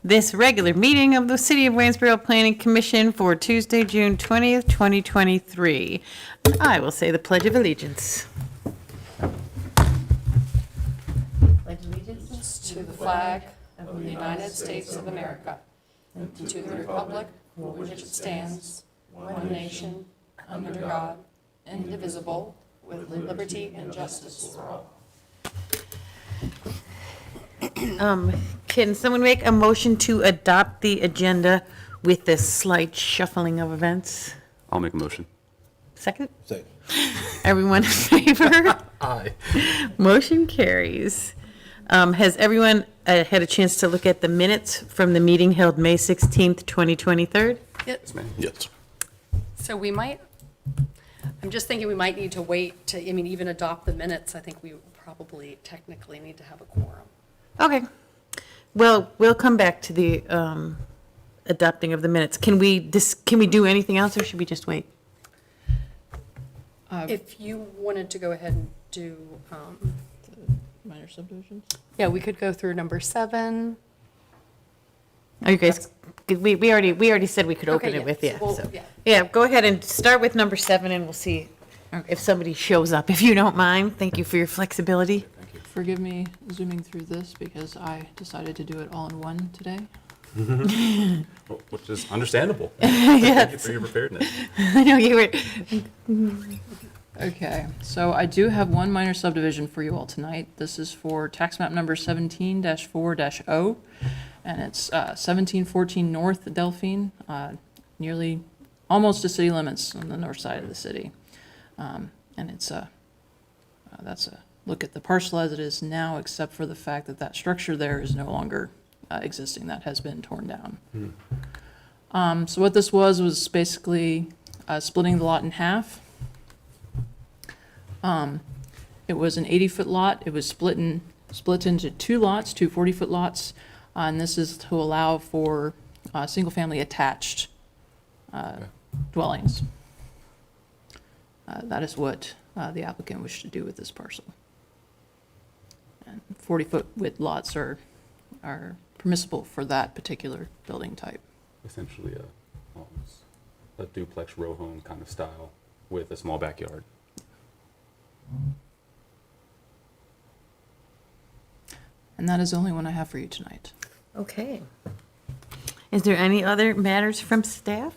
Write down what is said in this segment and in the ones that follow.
this regular meeting of the City of Waynesboro Planning Commission for Tuesday, June 20th, 2023. I will say the Pledge of Allegiance. Pledge allegiance to the flag of the United States of America and to the republic for which it stands, one nation, under God, indivisible, with liberty and justice for all. Can someone make a motion to adopt the agenda with this slight shuffling of events? I'll make a motion. Second? Second. Everyone in favor? Aye. Motion carries. Has everyone had a chance to look at the minutes from the meeting held May 16th, 2023? Yes, ma'am. Yes. So we might, I'm just thinking we might need to wait to, even adopt the minutes. I think we probably technically need to have a quorum. Okay. Well, we'll come back to the adopting of the minutes. Can we do anything else, or should we just wait? If you wanted to go ahead and do, Minor subdivisions? yeah, we could go through number 7. Are you guys, we already said we could open Okay, it with, yeah, yeah. so we'll- So, yeah. yeah, go ahead and start with number 7, and we'll see if somebody shows up, if you don't mind. Thank you for your flexibility. Forgive me zooming through this because I decided to do it all in one today. Which is understandable. Thank you Yes, for your preparedness. I know you were. Okay, so I do have one minor subdivision for you all tonight. This is for tax map number 17-4-0, and it's 1714 North Delphine, nearly almost to city limits on the north side of the city. And it's that's a look at the parcel as it is now, except for the fact that that structure there is no longer existing. That has been torn down. So what this was basically splitting the lot in half. It was an 80-foot lot. It was split into 2 lots, 2 40-foot lots, and this is to allow for single-family attached dwellings. That is what the applicant wished to do with this parcel. And 40-foot width lots are permissible for that particular building type. Essentially a duplex row home kind of style with a small backyard. And that is the only one I have for you tonight. Okay. Is there any other matters from staff?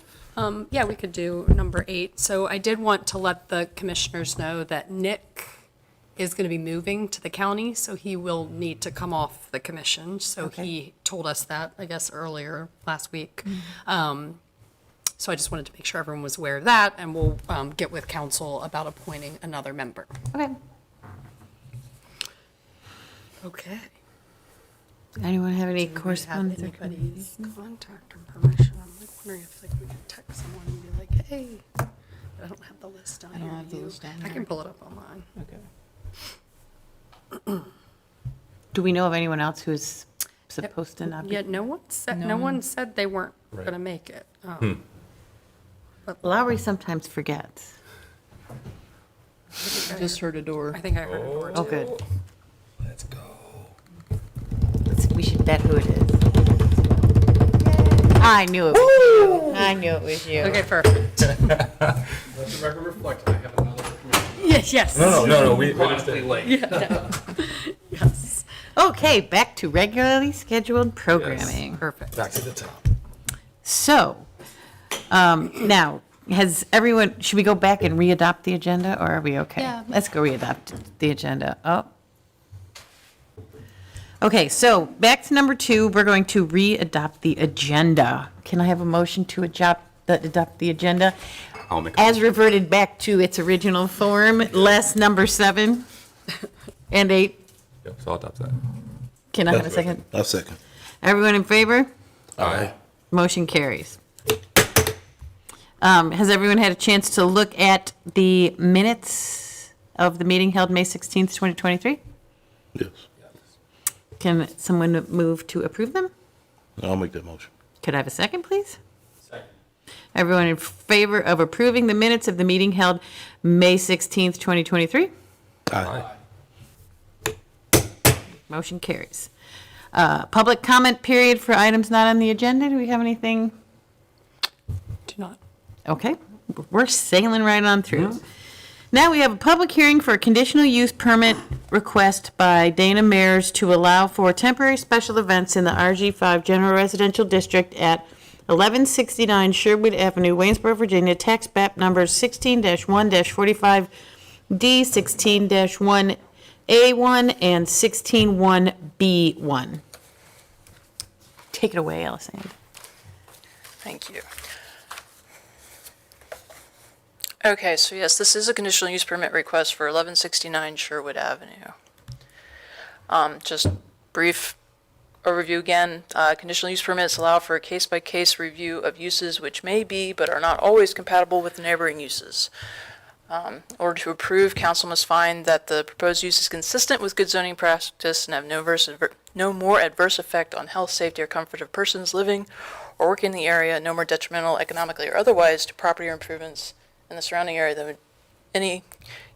Yeah, we could do number 8. So I did want to let the commissioners know that Nick is going to be moving to the county, so he will need to come off the commission. So Okay. he told us that, I guess, earlier last week. So I just wanted to make sure everyone was aware of that, and we'll get with council about appointing another member. Okay. Okay. Anyone have any Do we have correspondence? or anybody's contact information? I'm like wondering if we could text someone and be like, hey, but I don't have the list on I here. don't have the Do you? list on I here. can pull it up online. Okay. Do we know of anyone else who's supposed to not be? Yeah, no No one one. said they weren't Right. gonna make it. Lowry sometimes forgets. I just heard a door. I think I heard a door Oh, too. good. Let's go. We should bet who it is. I knew it was you. I knew it was you. Okay, perfect. Let the record reflect, I have another commission. Yes. No, we Chronically late. Yes. Okay, back to regularly scheduled programming. Perfect. Back to the top. So, now, has everyone, should we go back and re-adopt the agenda, or are we okay? Yeah. Let's go re-adopt the agenda. Oh. Okay, so back to number 2, we're going to re-adopt the agenda. Can I have a motion to adopt the agenda I'll make a as reverted back to its original form, less number 7 and 8? Yep, so I'll adopt that. Can I have a second? I'll second. Everyone in favor? Aye. Motion carries. Has everyone had a chance to look at the minutes of the meeting held May 16th, 2023? Yes. Can someone move to approve them? I'll make that motion. Could I have a second, please? Second. Everyone in favor of approving the minutes of the meeting held May 16th, 2023? Aye. Motion carries. Public comment period for items not on the agenda. Do we have anything? Do not. Okay, we're sailing right on through. Now we have a public hearing for a conditional use permit request by Dana Mears to allow for temporary special events in the RG5 General Residential District at 1169 Sherwood Avenue, Waynesboro, Virginia, tax map numbers 16-1-45D, 16-1A1, and 16-1B1. Take it away, Alessandra. Thank you. Okay, so yes, this is a conditional use permit request for 1169 Sherwood Avenue. Just brief overview again. Conditional use permits allow for a case-by-case review of uses which may be but are not always compatible with neighboring uses. In order to approve, council must find that the proposed use is consistent with good zoning practice and have no more adverse effect on health, safety, or comfort of persons living or working in the area, no more detrimental economically or otherwise to property or improvements in the surrounding area than any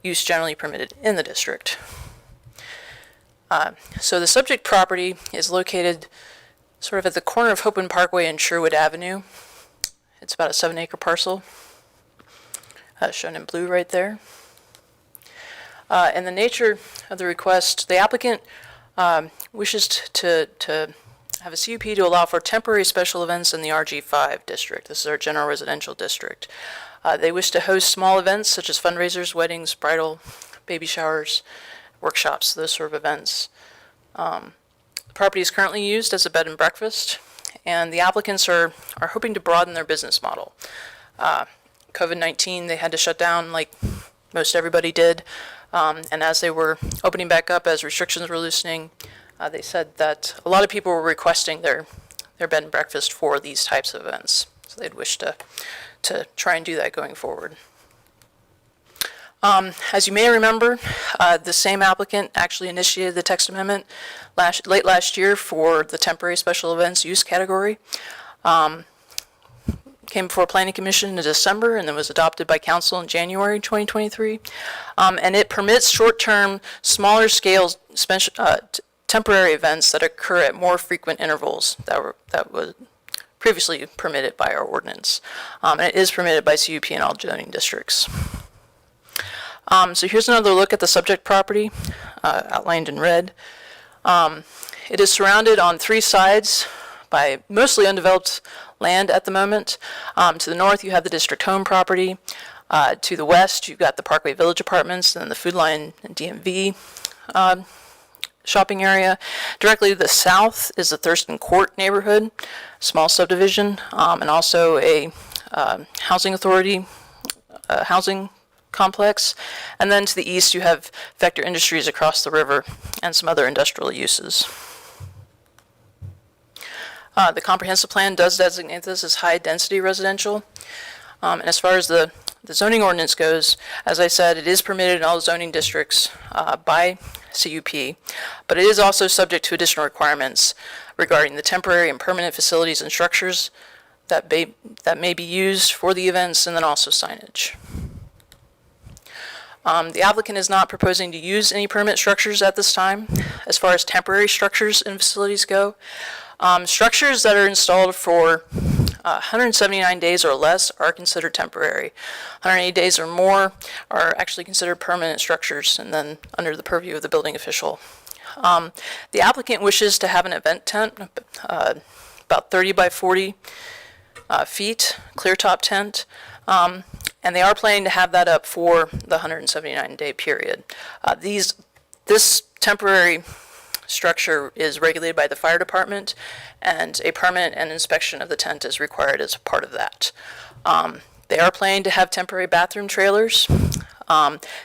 use generally permitted in the district. So the subject property is located sort of at the corner of Hopeland Parkway and Sherwood Avenue. It's about a 7-acre parcel, shown in blue right there. And the nature of the request, the applicant wishes to have a CUP to allow for temporary special events in the RG5 district. This is our general residential district. They wish to host small events such as fundraisers, weddings, bridal, baby showers, workshops, those sort of events. The property is currently used as a bed and breakfast, and the applicants are hoping to broaden their business model. COVID-19, they had to shut down like most everybody did, and as they were opening back up, as restrictions were loosening, they said that a lot of people were requesting their bed and breakfast for these types of events, so they'd wish to try and do that going forward. As you may remember, the same applicant actually initiated the text amendment late last year for the temporary special events use category. Came before Planning Commission in December and then was adopted by Council in January 2023. And it permits short-term, smaller scale temporary events that occur at more frequent intervals that was previously permitted by our ordinance. And it is permitted by CUP in all zoning districts. So here's another look at the subject property, outlined in red. It is surrounded on 3 sides by mostly undeveloped land at the moment. To the north, you have the district home property. To the west, you've got the Parkway Village Apartments and the Food Line and DMV shopping area. Directly to the south is the Thurston Court neighborhood, small subdivision, and also a housing authority housing complex. And then to the east, you have Vector Industries across the river and some other industrial uses. The comprehensive plan does designate this as high-density residential. And as far as the zoning ordinance goes, as I said, it is permitted in all zoning districts by CUP, but it is also subject to additional requirements regarding the temporary and permanent facilities and structures that may be used for the events, and then also signage. The applicant is not proposing to use any permanent structures at this time. As far as temporary structures and facilities go, structures that are installed for 179 days or less are considered temporary. 180 days or more are actually considered permanent structures and then under the purview of the building official. The applicant wishes to have an event tent, about 30 by 40 feet, clear top tent, and they are planning to have that up for the 179-day period. This temporary structure is regulated by the fire department, and a permit and inspection of the tent is required as a part of that. They are planning to have temporary bathroom trailers.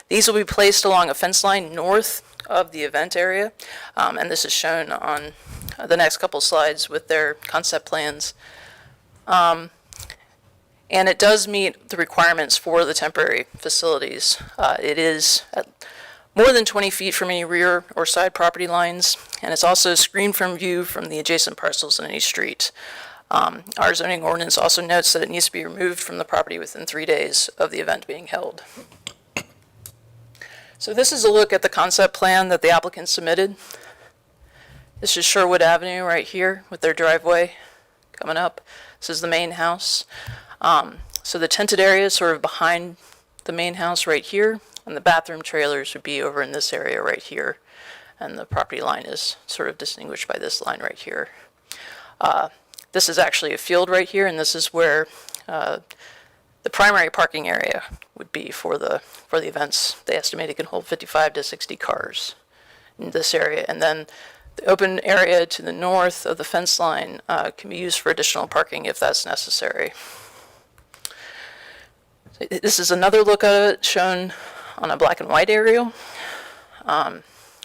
These will be placed along a fence line north of the event area, and this is shown on the next couple slides with their concept plans. And it does meet the requirements for the temporary facilities. It is at more than 20 feet from any rear or side property lines, and it's also screened from view from the adjacent parcels in any street. Our zoning ordinance also notes that it needs to be removed from the property within 3 days of the event being held. So this is a look at the concept plan that the applicant submitted. This is Sherwood Avenue right here with their driveway coming up. This is the main house. So the tented area is sort of behind the main house right here, and the bathroom trailers would be over in this area right here. And the property line is sort of distinguished by this line right here. This is actually a field right here, and this is where the primary parking area would be for the events. They estimate it can hold 55 to 60 cars in this area. And then the open area to the north of the fence line can be used for additional parking if that's necessary. This is another look at it shown on a black and white aerial. And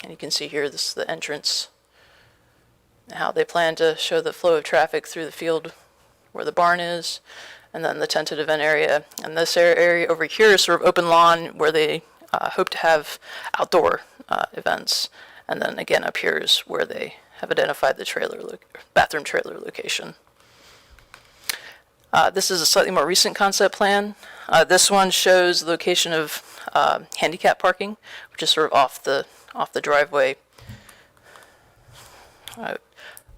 you can see here, this is the entrance, how they plan to show the flow of traffic through the field where the barn is, and then the tented event area. And this area over here is sort of open lawn where they hope to have outdoor events. And then again, up here is where they have identified the bathroom trailer location. This is a slightly more recent concept plan. This one shows the location of handicap parking, which is sort of off the driveway. I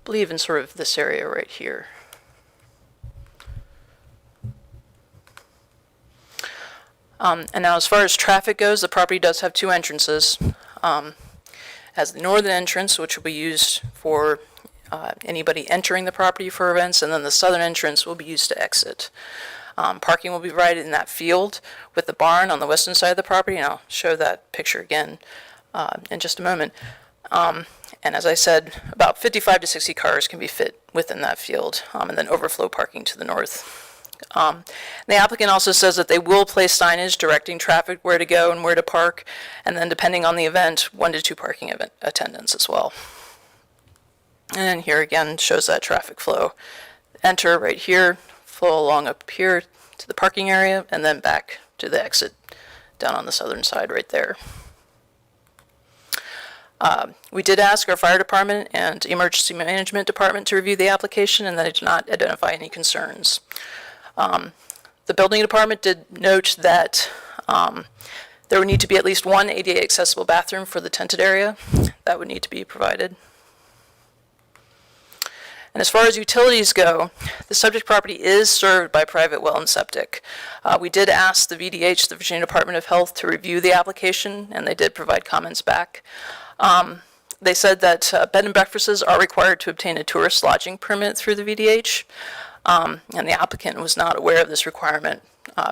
believe in sort of this area right here. And now as far as traffic goes, the property does have two entrances. Has the northern entrance, which will be used for anybody entering the property for events, and then the southern entrance will be used to exit. Parking will be provided in that field with the barn on the western side of the property, and I'll show that picture again in just a moment. And as I said, about 55 to 60 cars can be fit within that field, and then overflow parking to the north. The applicant also says that they will place signage directing traffic where to go and where to park, and then depending on the event, 1 to 2 parking attendants as well. And then here again shows that traffic flow. Enter right here, flow along up here to the parking area, and then back to the exit down on the southern side right there. We did ask our fire department and emergency management department to review the application, and they did not identify any concerns. The building department did note that there would need to be at least one ADA accessible bathroom for the tented area. That would need to be provided. And as far as utilities go, the subject property is served by private well and septic. We did ask the VDH, the Virginia Department of Health, to review the application, and they did provide comments back. They said that bed and breakfasts are required to obtain a tourist lodging permit through the VDH, and the applicant was not aware of this requirement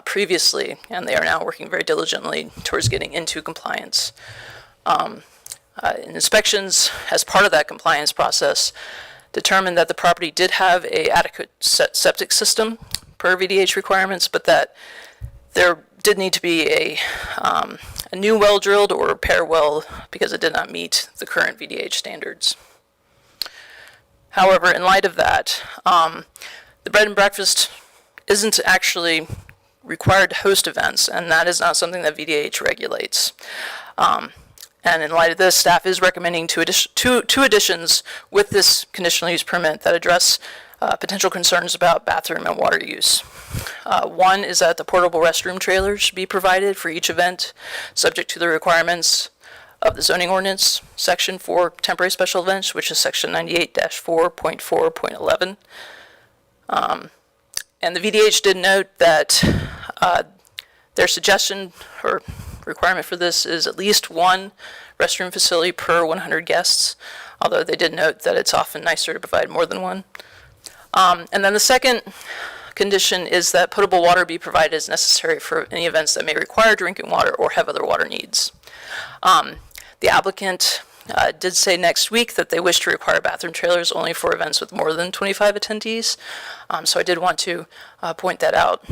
previously, and they are now working very diligently towards getting into compliance. Inspections, as part of that compliance process, determined that the property did have an adequate septic system per VDH requirements, but that there did need to be a new well drilled or repair well because it did not meet the current VDH standards. However, in light of that, the bed and breakfast isn't actually required to host events, and that is not something that VDH regulates. And in light of this, staff is recommending two additions with this conditional use permit that address potential concerns about bathroom and water use. One is that the portable restroom trailers should be provided for each event, subject to the requirements of the zoning ordinance section for temporary special events, which is section 98-4.4.11. And the VDH did note that their suggestion or requirement for this is at least one restroom facility per 100 guests, although they did note that it's often nicer to provide more than one. And then the second condition is that potable water be provided as necessary for any events that may require drinking water or have other water needs. The applicant did say next week that they wish to require bathroom trailers only for events with more than 25 attendees, so I did want to point that out.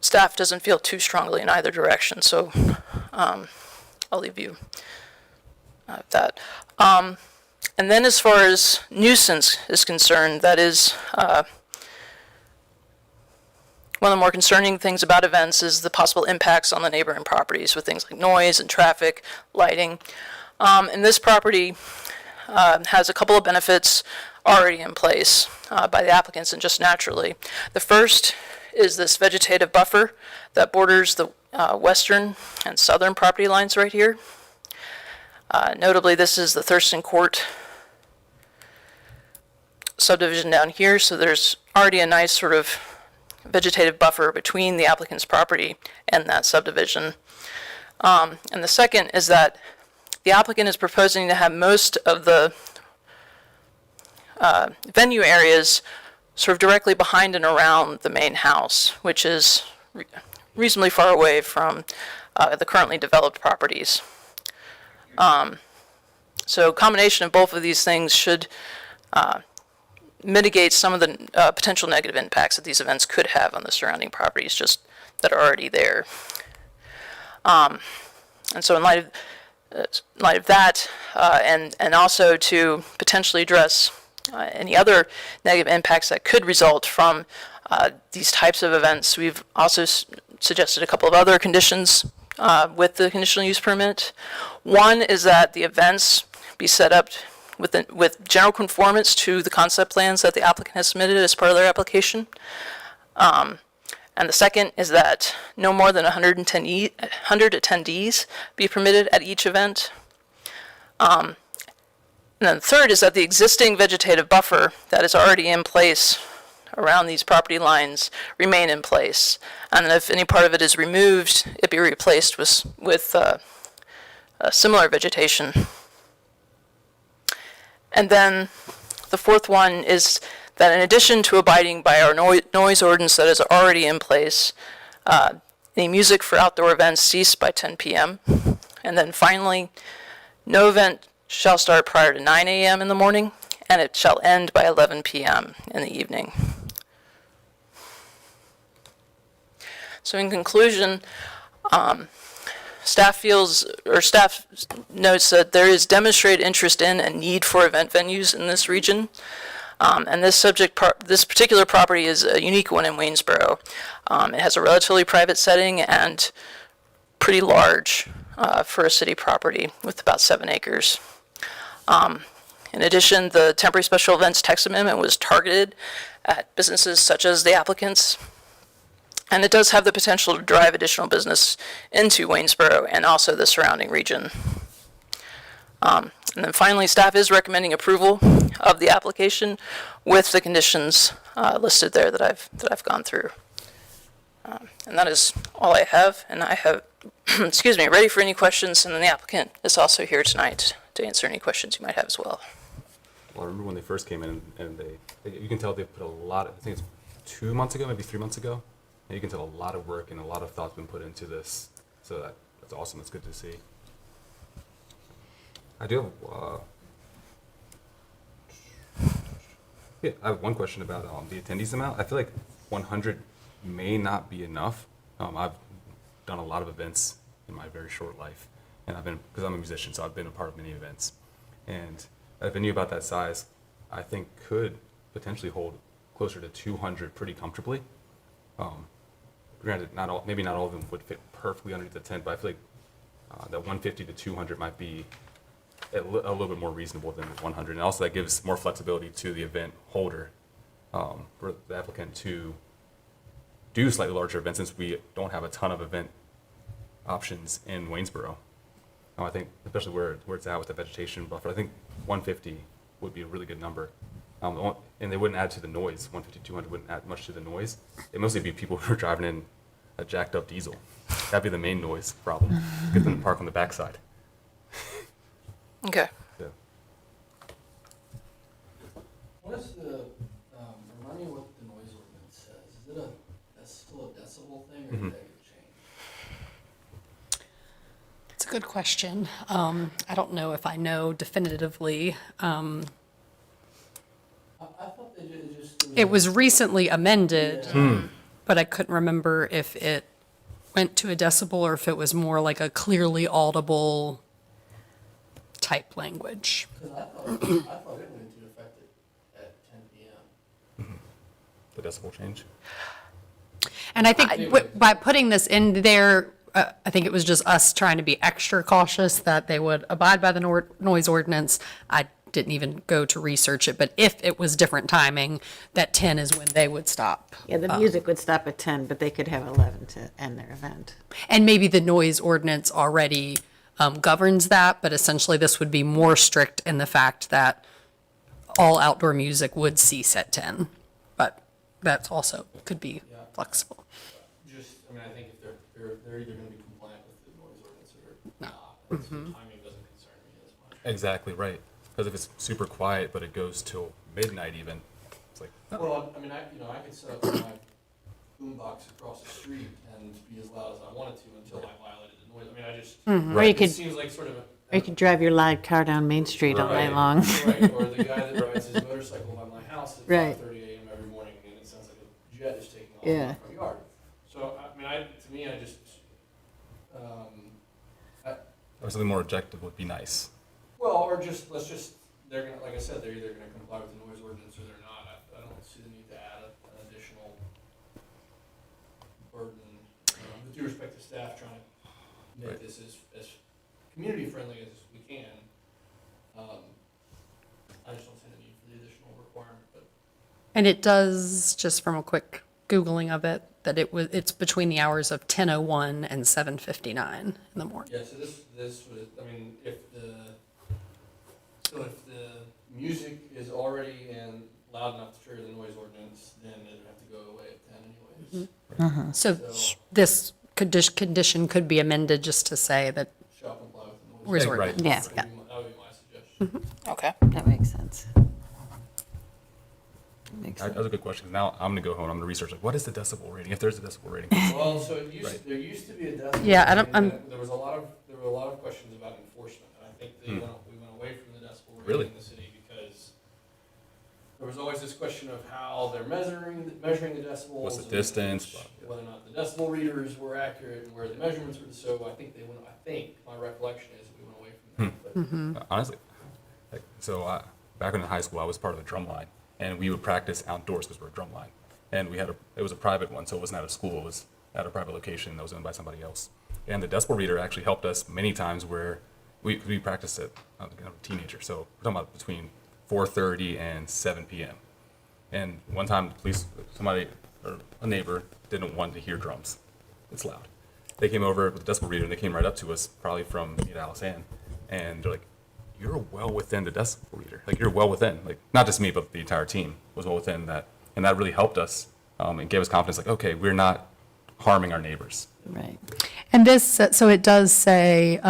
Staff doesn't feel too strongly in either direction, so I'll leave you with that. And then as far as nuisance is concerned, that is one of the more concerning things about events is the possible impacts on the neighboring properties with things like noise and traffic, lighting. And this property has a couple of benefits already in place by the applicants and just naturally. The first is this vegetative buffer that borders the western and southern property lines right here. Notably, this is the Thurston Court subdivision down here, so there's already a nice sort of vegetative buffer between the applicant's property and that subdivision. And the second is that the applicant is proposing to have most of the venue areas sort of directly behind and around the main house, which is reasonably far away from the currently developed properties. So a combination of both of these things should mitigate some of the potential negative impacts that these events could have on the surrounding properties just that are already there. And so in light of that, and also to potentially address any other negative impacts that could result from these types of events, we've also suggested a couple of other conditions with the conditional use permit. One is that the events be set up with general conformance to the concept plans that the applicant has submitted as part of their application. And the second is that no more than 100 attendees be permitted at each event. And then the third is that the existing vegetative buffer that is already in place around these property lines remain in place. And if any part of it is removed, it be replaced with similar vegetation. And then the fourth one is that in addition to abiding by our noise ordinance that is already in place, any music for outdoor events cease by 10 p.m. And then finally, no event shall start prior to 9 a.m. in the morning, and it shall end by 11 p.m. in the evening. So in conclusion, staff notes that there is demonstrated interest in and need for event venues in this region. And this particular property is a unique one in Waynesboro. It has a relatively private setting and pretty large for a city property with about 7 acres. In addition, the temporary special events text amendment was targeted at businesses such as the applicants. And it does have the potential to drive additional business into Waynesboro and also the surrounding region. And then finally, staff is recommending approval of the application with the conditions listed there that I've gone through. And that is all I have. And I have, excuse me, ready for any questions. And then the applicant is also here tonight to answer any questions you might have as well. Well, I remember when they first came in and you can tell they put a lot, I think it's 2 months ago, maybe 3 months ago. And you can tell a lot of work and a lot of thought's been put into this. So that's awesome. That's good to see. I do have, I have one question about the attendees amount. I feel like 100 may not be enough. I've done a lot of events in my very short life, and because I'm a musician, so I've been a part of many events. And a venue about that size, I think, could potentially hold closer to 200 pretty comfortably. Granted, maybe not all of them would fit perfectly underneath the tent, but I feel like that 150 to 200 might be a little bit more reasonable than 100. And also that gives more flexibility to the event holder for the applicant to do slightly larger events, since we don't have a ton of event options in Waynesboro. I think, especially where it's at with the vegetation buffer, I think 150 would be a really good number. And they wouldn't add to the noise. 150, 200 wouldn't add much to the noise. It'd mostly be people who are driving in a jacked up diesel. That'd be the main noise problem. Get them to park on the backside. Okay. Yeah. What is the, remind me what the noise ordinance says. Is it that's still a decibel thing, or did that get changed? It's a good question. I don't know if I know definitively. I thought they just. It was recently amended, but I couldn't remember if it went to a decibel or if it was more like a clearly audible type language. Because I thought it went into effect at 10 p.m. The decibel change. And I think by putting this in there, I think it was just us trying to be extra cautious that they would abide by the noise ordinance. I didn't even go to research it, but if it was different timing, that 10 is when they would stop. Yeah, the music would stop at 10, but they could have 11 to end their event. And maybe the noise ordinance already governs that, but essentially this would be more strict in the fact that all outdoor music would cease at 10, but that's also could be flexible. Just, I mean, I think if they're either gonna be compliant with the noise ordinance or not. So timing doesn't concern me as much. Exactly, right. Because if it's super quiet, but it goes till midnight even, it's like, Well, I mean, I could set up my boombox across the street and be as loud as I wanted to until I violated the noise. I mean, I just, Or you it could, seems like sort of or you could drive your loud car down Main Street all night Right, long. Right, or the guy that rides his motorcycle by my house at Right. 5:30 a.m. every morning, and it sounds like a jet is taking off Yeah. in my front yard. So, I mean, to me, I just, or something more objective would be nice. well, or just, they're gonna, like I said, they're either gonna comply with the noise ordinance or they're not. I don't see the need to add an additional burden. With due respect to staff trying to make Right. this as community friendly as we can. I just don't see the need for the additional requirement, but. And it does, just from a quick Googling of it, that it's between the hours of 10:01 and 7:59 in the morning. Yeah, so this would, I mean, if the music is already loud enough to trigger the noise ordinance, then it would have to go away at 10 anyways. So this condition could be amended just to say that Shall comply with the noise Noise ordinance. ordinance. Yes. That would be my suggestion. Okay. That makes sense. Makes That sense. was a good question. 'Cause now I'm gonna go home, I'm gonna research, like, what is the decibel rating, if there's a decibel rating? Well, so Right. there used to be a decibel. Yeah, I don't- rating, and there were a lot of questions about enforcement, and I think we went away from the decibel rating Really? in the city because there was always this question of how they're measuring the decibels. What's the and distance, blah, yeah. Whether or not the decibel readers were accurate and where the measurements were, so I think my recollection is we went away from that, but. Honestly, like, so back in high school, I was part of the drum line, and we would practice outdoors because we're a drum line. And it was a private one, so it wasn't at a school, it was at a private location that was owned by somebody else. And the decibel reader actually helped us many times where we practiced it, I was a teenager, so we're talking about between 4:30 and 7 p.m. And one time, a neighbor didn't want to hear drums. It's loud. They came over with the decibel reader, and they came right up to us, probably from Alice and they're like, "You're well within the decibel reader. Like, you're well within. Like, not just me, but the entire team was well within that." And that really helped us and gave us confidence. Like, okay, we're not harming our neighbors. Right. And this, so it does say,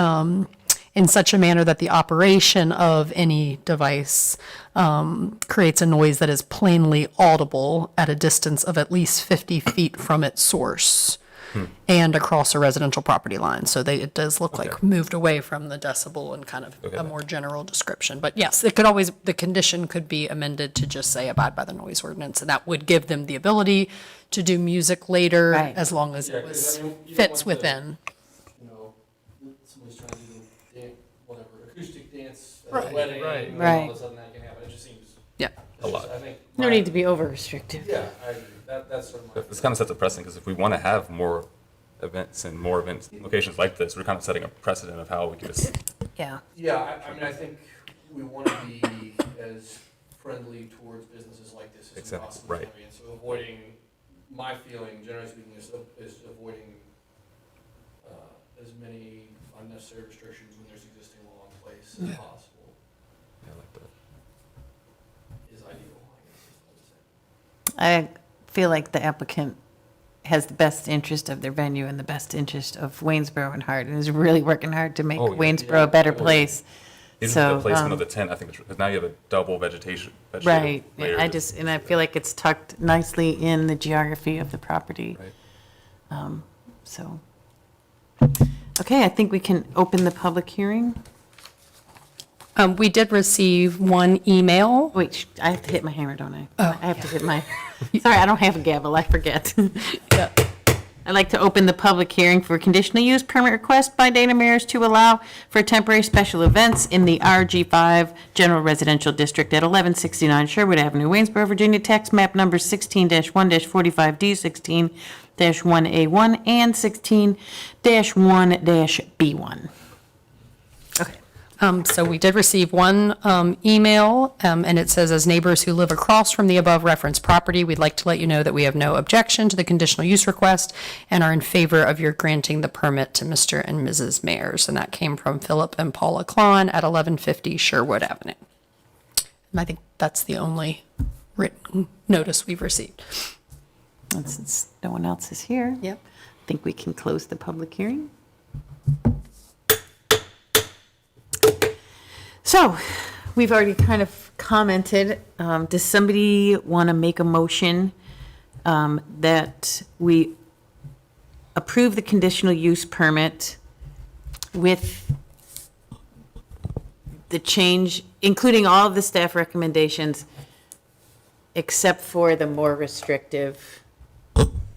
in such a manner that the operation of any device creates a noise that is plainly audible at a distance of at least 50 feet from its source and across a residential property line. So it does look like Okay. moved away from the decibel and kind of Okay. a more general description. But yes, the condition could be amended to just say abide by the noise ordinance, and that would give them the ability to do music later Right. as long as Yeah, it 'cause, was I mean, you don't fits want the- within. Somebody's trying to do whatever, acoustic dance at Right, a wedding, right. and Right. all of a sudden that can happen. It just seems. Yeah. A lot. I think. No need to be over restrictive. Yeah, I agree. That's sort of my. This kind of sets a precedent because if we want to have more events and more event locations like this, we're kind of setting a precedent of how we can just. Yeah. Yeah, I mean, I think we want to be as friendly towards businesses like this as we Exactly, possibly right. can be. And so avoiding, my feeling, generally speaking, is avoiding as many unnecessary restrictions when there's existing law in place as possible Yeah, like that. is ideal, I guess is what I would say. I feel like the applicant has the best interest of their venue and the best interest of Waynesboro and Hart, and is really working hard to make Oh, yeah. Waynesboro a better Yeah. place. Even So, the placement of the tent, I think, because now you have a double vegetative Right, layer. and I feel like it's tucked nicely in the geography of the property, Right. so. Okay, I think we can open the public hearing. We did receive one email. Wait, I have to hit my hammer, don't I? I have to hit my, sorry, I don't have a gavel, I forget. Yeah. I'd like to open the public hearing for conditional use permit request by Dana Mears to allow for temporary special events in the RG5 General Residential District at 1169 Sherwood Avenue, Waynesboro, Virginia, tax map number 16-1-45D, 16-1A1, and 16-1-B1. Okay. So we did receive one email, and it says, as neighbors who live across from the above referenced property, we'd like to let you know that we have no objection to the conditional use request and are in favor of your granting the permit to Mr. and Mrs. Mayers. And that came from Philip and Paula Klon at 1150 Sherwood Avenue. And I think that's the only written notice we've received. And since no one else is here, Yep. I think we can close the public hearing. So, we've already kind of commented. Does somebody want to make a motion that we approve the conditional use permit with the change, including all of the staff recommendations, except for the more restrictive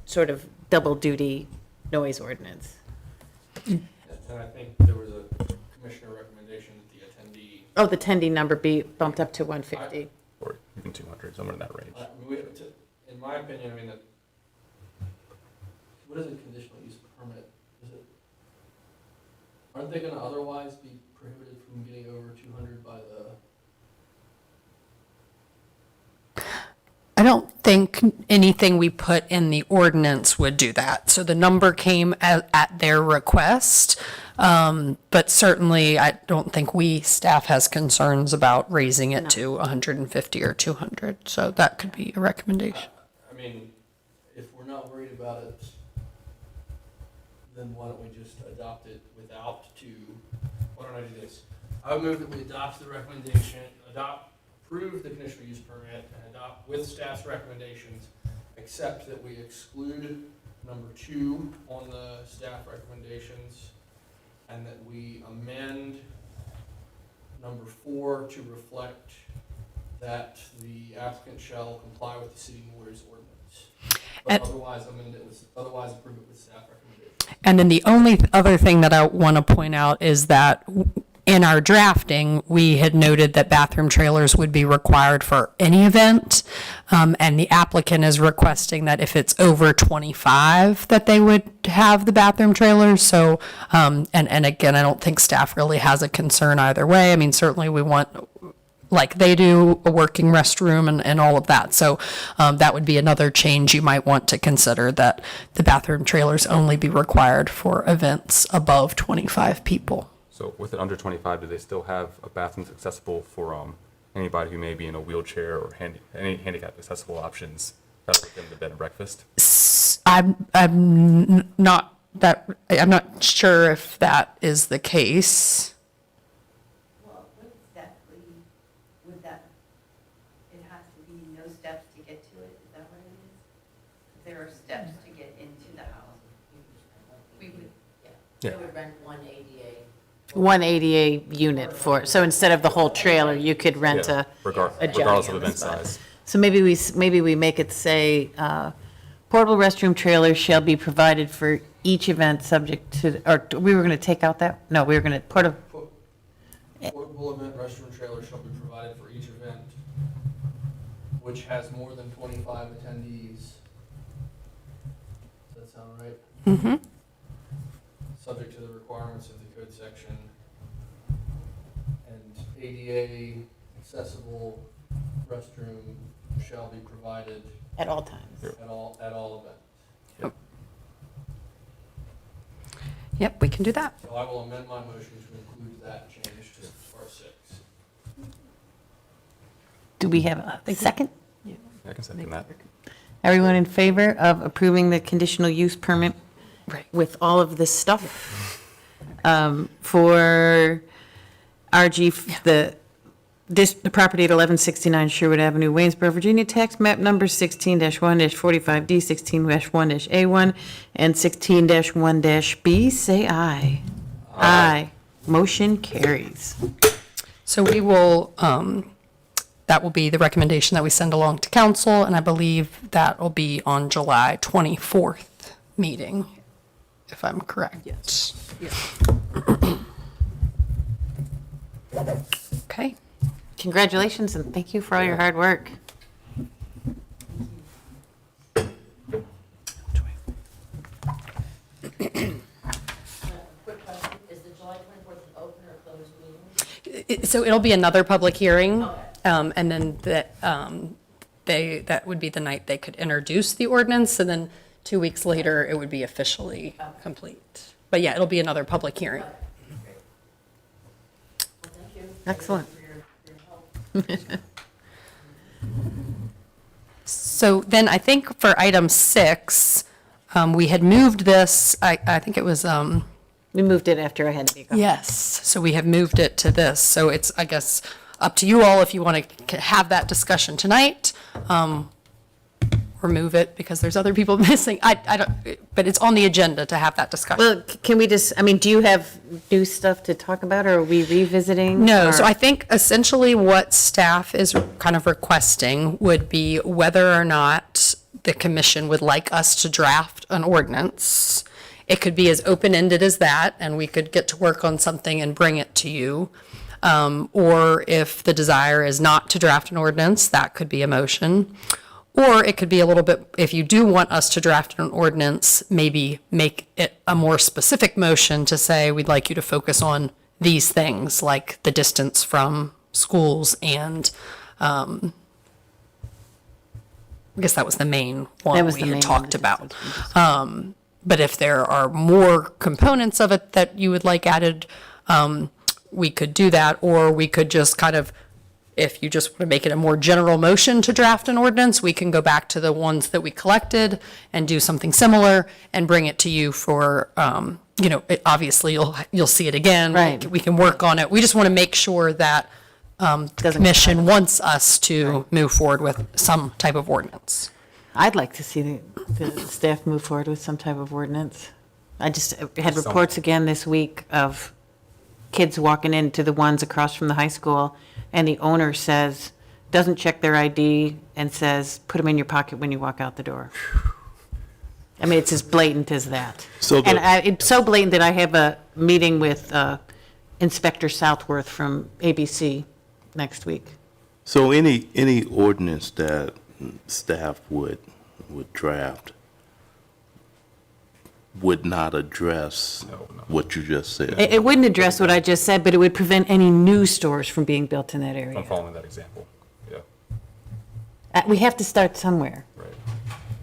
sort of double duty noise ordinance? And I think there was a commissioner recommendation that the attendee, Oh, the attendee number be bumped up to 150. Or even 200, somewhere in that range. in my opinion, I mean, what is a conditional use permit? Is it, aren't they gonna otherwise be prohibited from getting over 200 by the? I don't think anything we put in the ordinance would do that. So the number came at their request. But certainly, I don't think staff has concerns about raising it to 150 or 200. So that could be a recommendation. I mean, if we're not worried about it, then why don't we just adopt it why don't I do this? I would move that we adopt the recommendation, approve the conditional use permit and adopt with staff's recommendations, except that we exclude number 2 on the staff recommendations, and that we amend number 4 to reflect that the applicant shall comply with the city noise ordinance. But otherwise approve it with staff recommendations. And then the only other thing that I want to point out is that in our drafting, we had noted that bathroom trailers would be required for any event. And the applicant is requesting that if it's over 25, that they would have the bathroom trailers. So, and again, I don't think staff really has a concern either way. I mean, certainly we want, like they do, a working restroom and all of that. So that would be another change you might want to consider, that the bathroom trailers only be required for events above 25 people. So with it under 25, do they still have a bathroom accessible for anybody who may be in a wheelchair or any handicap accessible options within the bed and breakfast? I'm not sure if that is the case. Well, what exactly would that, it has to be no steps to get to it, is that what it is? If there are steps to get into the house, we would, Yeah. they would rent one ADA. One ADA unit for, so instead of the whole trailer, you could rent Yeah, a regardless of giant event spot. size. So maybe we make it say, portable restroom trailers shall be provided for each event subject to, or we were going to take out that? No, we were going to, Portable event restroom trailers shall be provided for each event which has more than 25 attendees. Does that sound right? Mm-hmm. Subject to the requirements of the code section. And ADA accessible restroom shall be provided at all times. at all events. Yep, we can do that. So I will amend my motion to include that change to R6. Do we have a second? I can second that. Everyone in favor of approving the conditional use permit Right. with all of this stuff? For RG, the property at 1169 Sherwood Avenue, Waynesboro, Virginia, tax map number 16-1-45D, 16-1-A1, and 16-1-B, say aye. Aye. Motion carries. So we will, that will be the recommendation that we send along to council, and I believe that will be on July 24th meeting, if I'm correct. Yes. Okay. Congratulations, and thank you for all your hard work. Quick question, is the July 24th an open or closed meeting? So it'll be another public hearing, Okay. and then that would be the night they could introduce the ordinance, and then 2 weeks later, it would be officially complete. But yeah, it'll be another public hearing. Okay, great. Well, thank you. Excellent. Thank you for your help. So then I think for item 6, we had moved this, I think it was, We moved it after I had to be gone. yes, so we have moved it to this. So it's, I guess, up to you all if you want to have that discussion tonight, or move it because there's other people missing. I don't, but it's on the agenda to have that discussion. Well, can we just, I mean, do you have new stuff to talk about, or are we revisiting? No, so or- I think essentially what staff is kind of requesting would be whether or not the commission would like us to draft an ordinance. It could be as open-ended as that, and we could get to work on something and bring it to you. Or if the desire is not to draft an ordinance, that could be a motion. Or it could be a little bit, if you do want us to draft an ordinance, maybe make it a more specific motion to say, we'd like you to focus on these things, like the distance from schools and, I guess that was the main That one was we the had main talked one. about. But if there are more components of it that you would like added, we could do that, or we could just kind of, if you just want to make it a more general motion to draft an ordinance, we can go back to the ones that we collected and do something similar and bring it to you for, obviously you'll see it again. Right. We can work on it. We just want to make sure that the Doesn't- commission wants us to move forward with some type of ordinance. I'd like to see the staff move forward with some type of ordinance. I just had reports again this week of kids walking into the ones across from the high school, and the owner says, doesn't check their ID, and says, put them in your pocket when you walk out the door. I mean, it's as blatant as that. So the- And it's so blatant that I have a meeting with Inspector Southworth from ABC next week. So any ordinance that staff would draft would not address what you just said? It wouldn't address what I just said, but it would prevent any new stores from being built in that I'm area. following that example. Yeah, We have to start somewhere. right.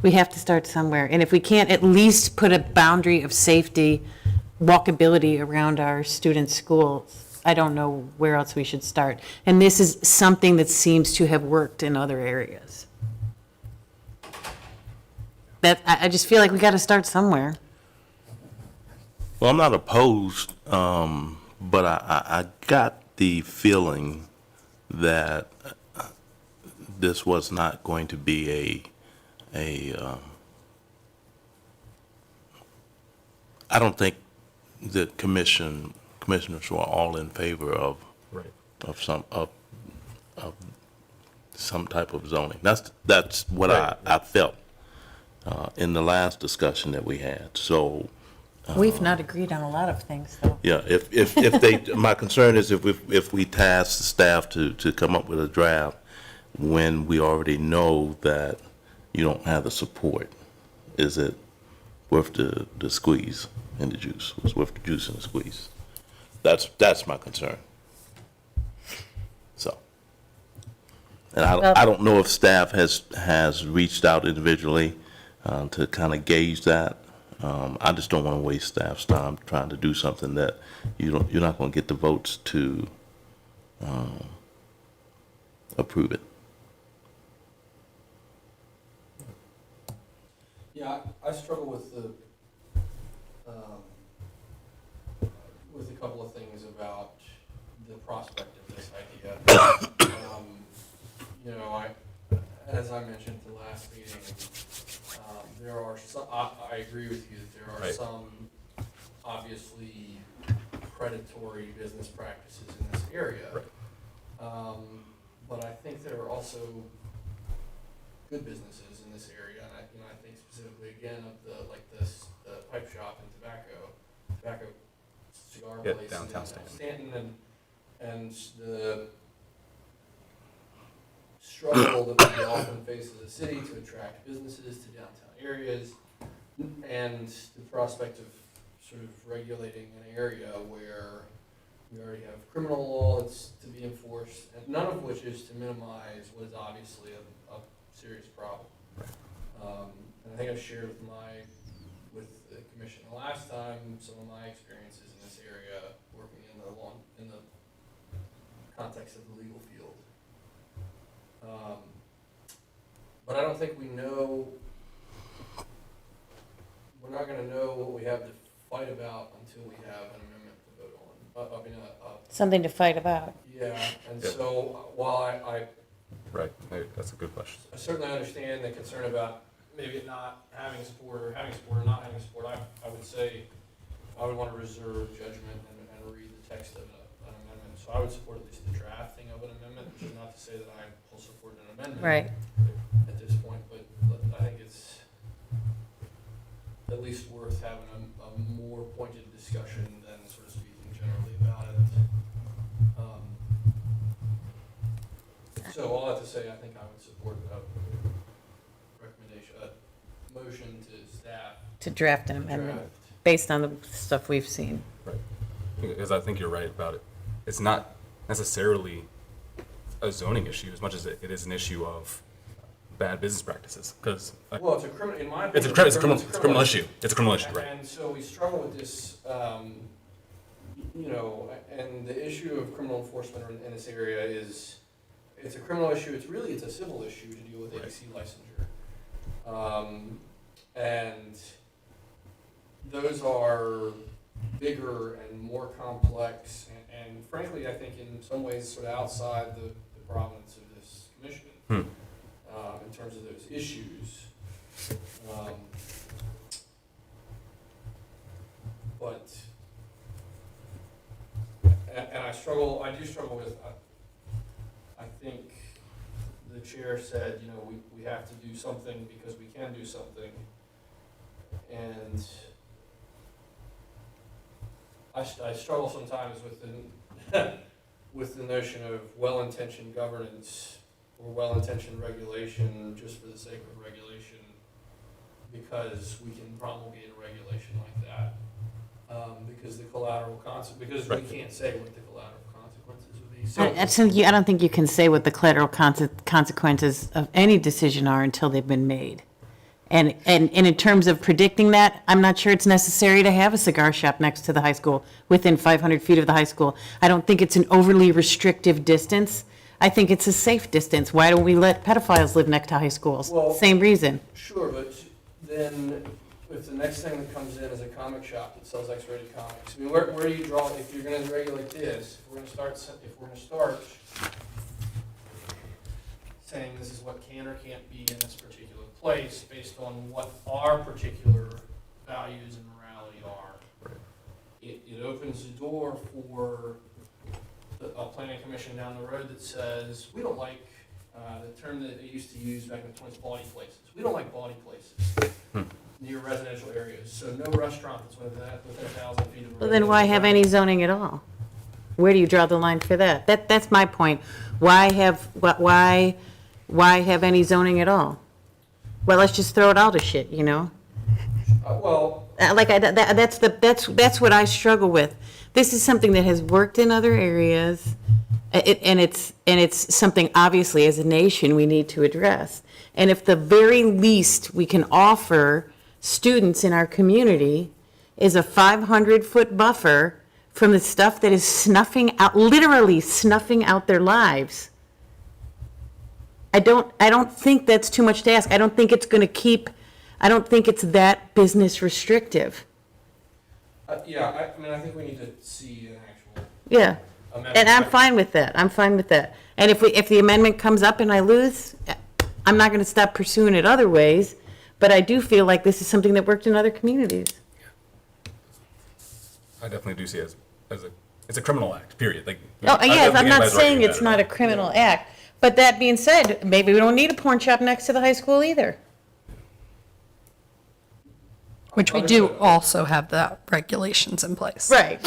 We have to start somewhere. And if we can't at least put a boundary of safety, walkability around our students' schools, I don't know where else we should start. And this is something that seems to have worked in other areas. I just feel like we got to start somewhere. Well, I'm not opposed, but I got the feeling that this was not going to be I don't think the commissioners were all in favor of Right. some type of zoning. That's what I felt in the last discussion that we had. So, We've not agreed on a lot of things, though. yeah, if they, my concern is if we task the staff to come up with a draft when we already know that you don't have the support, is it worth the squeeze and the juice? It's worth the juice and the squeeze. That's my concern. So, and I don't know if staff has reached out individually to kind of gauge that. I just don't want to waste staff's time trying to do something that you're not going to get the votes to approve it. Yeah, I struggle with a couple of things about the prospect of this idea. As I mentioned at the last meeting, there are some, I agree with you that there are Right. some obviously predatory business practices in this area. Right. But I think there are also good businesses in this area, and I think specifically again of the pipe shop and tobacco cigar Yeah, place downtown in Stanton. Stanton, and the struggle that we often face as a city to attract businesses to downtown areas, and the prospect of sort of regulating an area where We already have criminal law that's to be enforced, and none of which is to minimize what is obviously a serious problem. And I think I've shared with the commission the last time some of my experiences in this area working in the context of the legal field. But I don't think we're not gonna know what we have to fight about until we have an amendment to vote on. Something to fight about. Yeah, and Yeah. so while I Right, maybe that's a good question. certainly understand the concern about maybe it not having support or having support or not having support, I would say I would want to reserve judgment and read the text of an amendment. So I would support at least the drafting of an amendment, which is not to say that I will support an amendment Right. at this point, but I think it's at least worth having a more pointed discussion than sort of speaking generally about it. So all that to say, I think I would support a recommendation, a motion to staff To draft an to amendment draft. based on the stuff we've seen. Right. Because I think you're right about it. It's not necessarily a zoning issue as much as it is an issue of bad business practices. Because Well, it's a criminal, in my it's opinion. a criminal issue. It's a criminal issue, right? And so we struggle with this, and the issue of criminal enforcement in this area is, it's a criminal issue, it's a civil issue to deal with Right. ABC licensure. And those are bigger and more complex, and frankly, I think in some ways sort of outside the province of this commission, in terms of those issues. But, and I do struggle with, I think the chair said, we have to do something because we can do something. And I struggle sometimes with the notion of well-intentioned governance or well-intentioned regulation just for the sake of regulation, because we can promulgate a regulation like that. Because we can't say what the collateral consequences would be. So I don't think you can say what the collateral consequences of any decision are until they've been made. And in terms of predicting that, I'm not sure it's necessary to have a cigar shop next to the high school, within 500 feet of the high school. I don't think it's an overly restrictive distance. I think it's a safe distance. Why don't we let pedophiles live next to high schools? Well- Same reason. Sure, but then if the next thing that comes in is a comic shop that sells X-rated comics, I mean, where do you draw, if you're gonna regulate this, if we're gonna start saying this is what can or can't be in this particular place based on what our particular values and morality are, it opens the door for a planning commission down the road that says, we don't like, the term that they used to use back in the 20s, bawdy places. We don't like bawdy places near residential areas, so no restaurant that's within 1,000 feet of a Well, then why have any zoning at all? Where do you draw the line for that? That's my point. Why have any zoning at all? Well, let's just throw it all to shit, Well, That's what I struggle with. This is something that has worked in other areas, and it's something obviously as a nation we need to address. And if the very least we can offer students in our community is a 500-foot buffer from the stuff that is literally snuffing out their lives, I don't think that's too much to ask. I don't think it's that business restrictive. yeah, I think we need to see an actual Yeah. amendment. And I'm fine with that. And if the amendment comes up and I lose, I'm not going to stop pursuing it other ways, but I do feel like this is something that worked in other communities. I definitely do see it as it's a criminal act, period. Like, Oh, I yes, don't think I'm not anybody's saying arguing it's that not at a criminal act, but that being said, maybe we don't need a porn shop next to the high school either. Which we do also have the regulations in place. Right.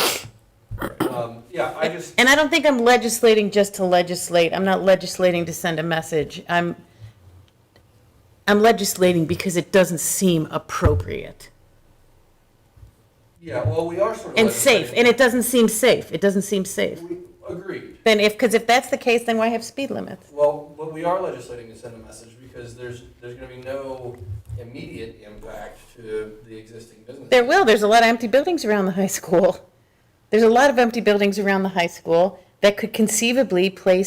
Yeah, I just, And I don't think I'm legislating just to legislate. I'm not legislating to send a message. I'm legislating because it doesn't seem appropriate. Yeah, well, we are sort of. And safe, and it doesn't seem safe. It doesn't seem safe. Agreed. Then because if that's the case, then why have speed limits? Well, but we are legislating to send a message because there's gonna be no immediate impact to the existing business. There's a lot of empty buildings around the high school. There's a lot of empty buildings around the high school that could conceivably place